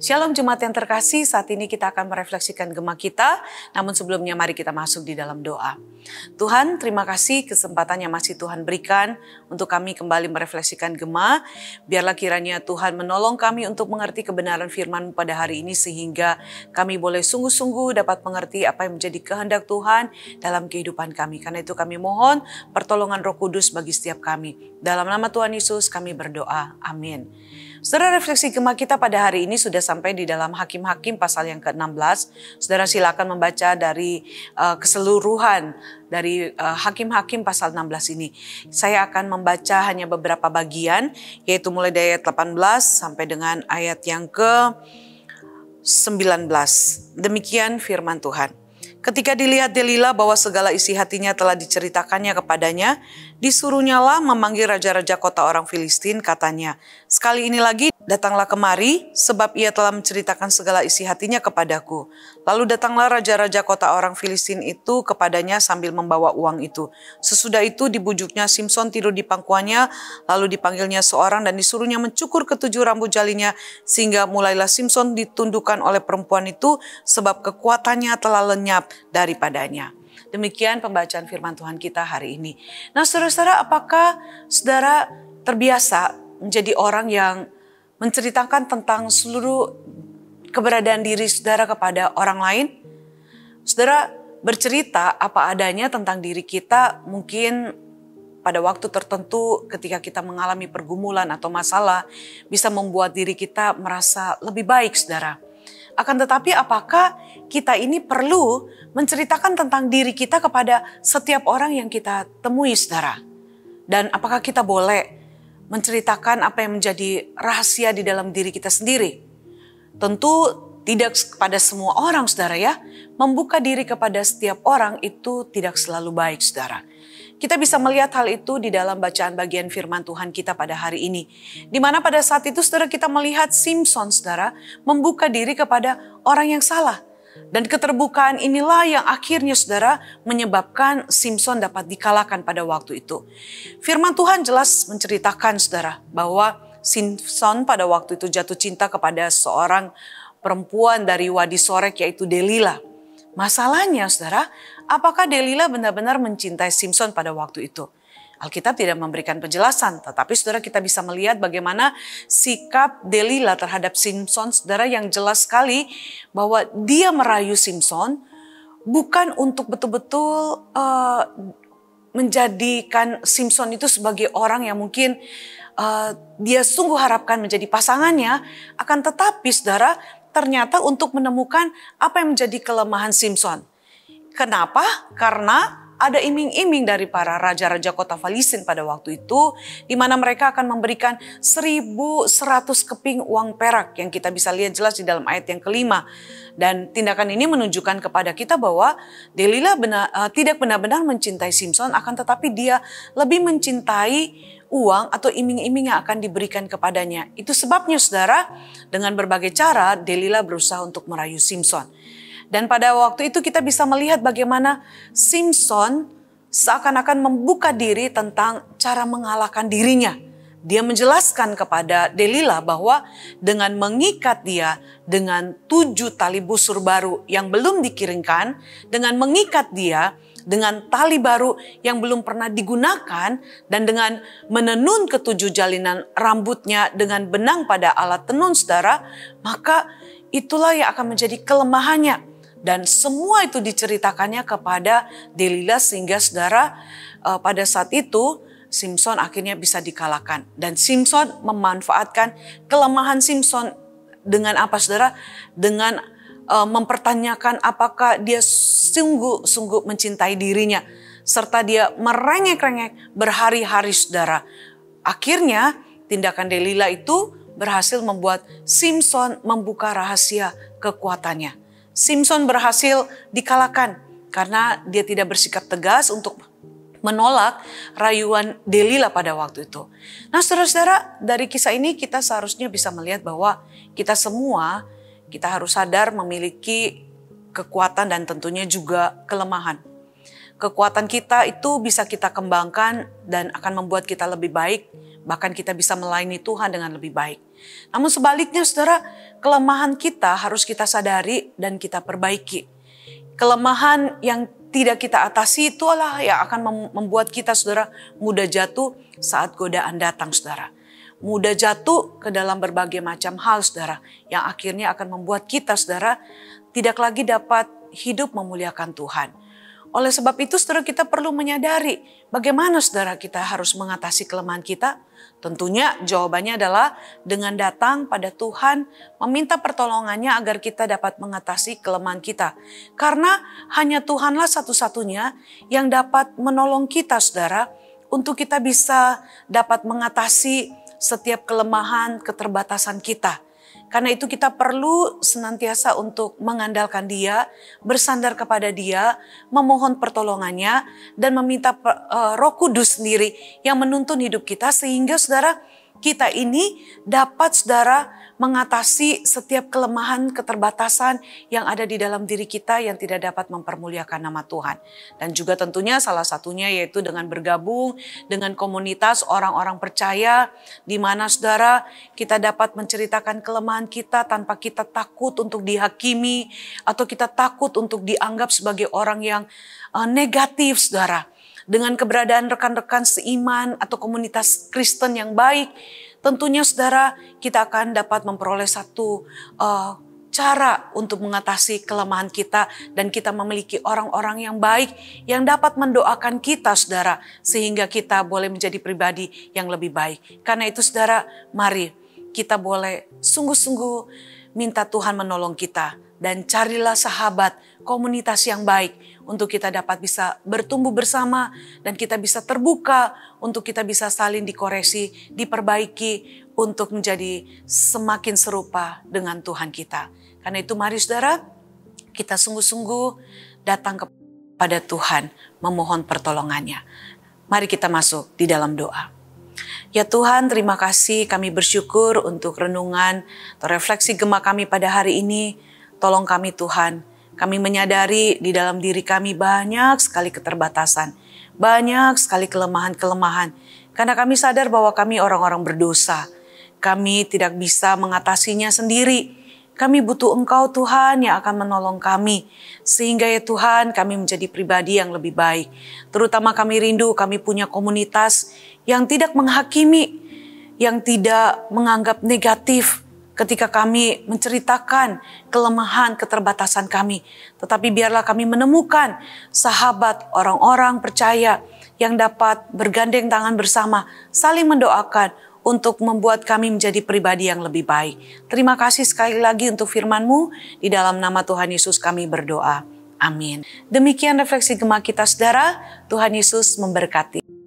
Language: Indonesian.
Shalom Jemaat yang terkasih, saat ini kita akan merefleksikan Gema kita, namun sebelumnya mari kita masuk di dalam doa. Tuhan, terima kasih kesempatan yang masih Tuhan berikan untuk kami kembali merefleksikan Gema. Biarlah kiranya Tuhan menolong kami untuk mengerti kebenaran firman pada hari ini sehingga kami boleh sungguh-sungguh dapat mengerti apa yang menjadi kehendak Tuhan dalam kehidupan kami. Karena itu kami mohon pertolongan Roh Kudus bagi setiap kami. Dalam nama Tuhan Yesus kami berdoa. Amin. Saudara, refleksi Gema kita pada hari ini sudah sampai di dalam Hakim-Hakim pasal yang ke-16. Saudara silakan membaca dari keseluruhan dari Hakim-Hakim pasal 16 ini. Saya akan membaca hanya beberapa bagian, yaitu mulai dari ayat 18 sampai dengan ayat yang ke-19. Demikian firman Tuhan. Ketika dilihat Delila bahwa segala isi hatinya telah diceritakannya kepadanya, disuruhnyalah memanggil raja-raja kota orang Filistin, katanya, "Sekali ini lagi datanglah kemari, sebab ia telah menceritakan segala isi hatinya kepadaku." Lalu datanglah raja-raja kota orang Filistin itu kepadanya sambil membawa uang itu. Sesudah itu dibujuknya Simson tidur di pangkuannya, lalu dipanggilnya seorang dan disuruhnya mencukur ketujuh rambut jalinya, sehingga mulailah Simson ditundukkan oleh perempuan itu, sebab kekuatannya telah lenyap daripadanya. Demikian pembacaan firman Tuhan kita hari ini. Nah, saudara-saudara, apakah saudara terbiasa menjadi orang yang menceritakan tentang seluruh keberadaan diri saudara kepada orang lain? Saudara bercerita apa adanya tentang diri kita, mungkin pada waktu tertentu ketika kita mengalami pergumulan atau masalah bisa membuat diri kita merasa lebih baik, saudara. Akan tetapi apakah kita ini perlu menceritakan tentang diri kita kepada setiap orang yang kita temui, saudara? Dan apakah kita boleh menceritakan apa yang menjadi rahasia di dalam diri kita sendiri? Tentu tidak kepada semua orang, saudara ya. Membuka diri kepada setiap orang itu tidak selalu baik, saudara. Kita bisa melihat hal itu di dalam bacaan bagian firman Tuhan kita pada hari ini. Di mana pada saat itu saudara kita melihat Simson, saudara, membuka diri kepada orang yang salah. Dan keterbukaan inilah yang akhirnya saudara menyebabkan Simson dapat dikalahkan pada waktu itu. Firman Tuhan jelas menceritakan saudara bahwa Simson pada waktu itu jatuh cinta kepada seorang perempuan dari Wadi Sorek yaitu Delila. Masalahnya saudara, apakah Delila benar-benar mencintai Simson pada waktu itu? Alkitab tidak memberikan penjelasan, tetapi saudara kita bisa melihat bagaimana sikap Delila terhadap Simson, saudara, yang jelas sekali bahwa dia merayu Simson bukan untuk betul-betul menjadikan Simson itu sebagai orang yang mungkin dia sungguh harapkan menjadi pasangannya, akan tetapi saudara ternyata untuk menemukan apa yang menjadi kelemahan Simson. Kenapa? Karena ada iming-iming dari para raja-raja kota Filistin pada waktu itu, di mana mereka akan memberikan 1.100 keping uang perak yang kita bisa lihat jelas di dalam ayat yang kelima. Dan tindakan ini menunjukkan kepada kita bahwa Delila tidak benar-benar mencintai Simson, akan tetapi dia lebih mencintai uang atau iming-iming yang akan diberikan kepadanya. Itu sebabnya saudara, dengan berbagai cara Delila berusaha untuk merayu Simson. Dan pada waktu itu kita bisa melihat bagaimana Simson seakan-akan membuka diri tentang cara mengalahkan dirinya. Dia menjelaskan kepada Delila bahwa dengan mengikat dia dengan 7 tali busur baru yang belum dikiringkan, dengan mengikat dia dengan tali baru yang belum pernah digunakan, dan dengan menenun ketujuh jalinan rambutnya dengan benang pada alat tenun saudara, maka itulah yang akan menjadi kelemahannya. Dan semua itu diceritakannya kepada Delila sehingga saudara pada saat itu Simson akhirnya bisa dikalahkan. Dan Simson memanfaatkan kelemahan Simson dengan apa saudara? Dengan mempertanyakan apakah dia sungguh-sungguh mencintai dirinya. Serta dia merengek-rengek berhari-hari saudara. Akhirnya tindakan Delila itu berhasil membuat Simson membuka rahasia kekuatannya. Simson berhasil dikalahkan karena dia tidak bersikap tegas untuk menolak rayuan Delila pada waktu itu. Nah saudara-saudara, dari kisah ini kita seharusnya bisa melihat bahwa kita semua, kita harus sadar memiliki kekuatan dan tentunya juga kelemahan. Kekuatan kita itu bisa kita kembangkan dan akan membuat kita lebih baik. Bahkan kita bisa melayani Tuhan dengan lebih baik. Namun sebaliknya saudara, kelemahan kita harus kita sadari dan kita perbaiki. Kelemahan yang tidak kita atasi itulah yang akan membuat kita saudara mudah jatuh saat godaan datang saudara. Mudah jatuh ke dalam berbagai macam hal saudara. Yang akhirnya akan membuat kita saudara tidak lagi dapat hidup memuliakan Tuhan. Oleh sebab itu saudara kita perlu menyadari bagaimana saudara kita harus mengatasi kelemahan kita. Tentunya jawabannya adalah dengan datang pada Tuhan, meminta pertolongannya agar kita dapat mengatasi kelemahan kita. Karena hanya Tuhanlah satu-satunya yang dapat menolong kita saudara untuk kita bisa dapat mengatasi setiap kelemahan, keterbatasan kita. Karena itu kita perlu senantiasa untuk mengandalkan Dia, bersandar kepada Dia, memohon pertolongannya, dan meminta Roh Kudus sendiri yang menuntun hidup kita sehingga saudara kita ini dapat saudara mengatasi setiap kelemahan, keterbatasan yang ada di dalam diri kita yang tidak dapat mempermuliakan nama Tuhan. Dan juga tentunya salah satunya yaitu dengan bergabung dengan komunitas orang-orang percaya di mana saudara kita dapat menceritakan kelemahan kita tanpa kita takut untuk dihakimi atau kita takut untuk dianggap sebagai orang yang negatif saudara. Dengan keberadaan rekan-rekan seiman atau komunitas Kristen yang baik, tentunya saudara kita akan dapat memperoleh satu cara untuk mengatasi kelemahan kita dan kita memiliki orang-orang yang baik yang dapat mendoakan kita saudara sehingga kita boleh menjadi pribadi yang lebih baik. Karena itu saudara, mari kita boleh sungguh-sungguh minta Tuhan menolong kita dan carilah sahabat, komunitas yang baik untuk kita dapat bisa bertumbuh bersama dan kita bisa terbuka untuk kita bisa saling dikoreksi, diperbaiki untuk menjadi semakin serupa dengan Tuhan kita. Karena itu mari saudara, kita sungguh-sungguh datang kepada Tuhan memohon pertolongannya. Mari kita masuk di dalam doa. Ya Tuhan, terima kasih, kami bersyukur untuk renungan atau refleksi gema kami pada hari ini. Tolong kami Tuhan, kami menyadari di dalam diri kami banyak sekali keterbatasan, banyak sekali kelemahan-kelemahan. Karena kami sadar bahwa kami orang-orang berdosa. Kami tidak bisa mengatasinya sendiri. Kami butuh Engkau Tuhan yang akan menolong kami. Sehingga ya Tuhan kami menjadi pribadi yang lebih baik. Terutama kami rindu kami punya komunitas yang tidak menghakimi, yang tidak menganggap negatif ketika kami menceritakan kelemahan, keterbatasan kami. Tetapi biarlah kami menemukan sahabat orang-orang percaya yang dapat bergandeng tangan bersama, saling mendoakan untuk membuat kami menjadi pribadi yang lebih baik. Terima kasih sekali lagi untuk firman-Mu. Di dalam nama Tuhan Yesus kami berdoa. Amin. Demikian refleksi gema kita saudara. Tuhan Yesus memberkati.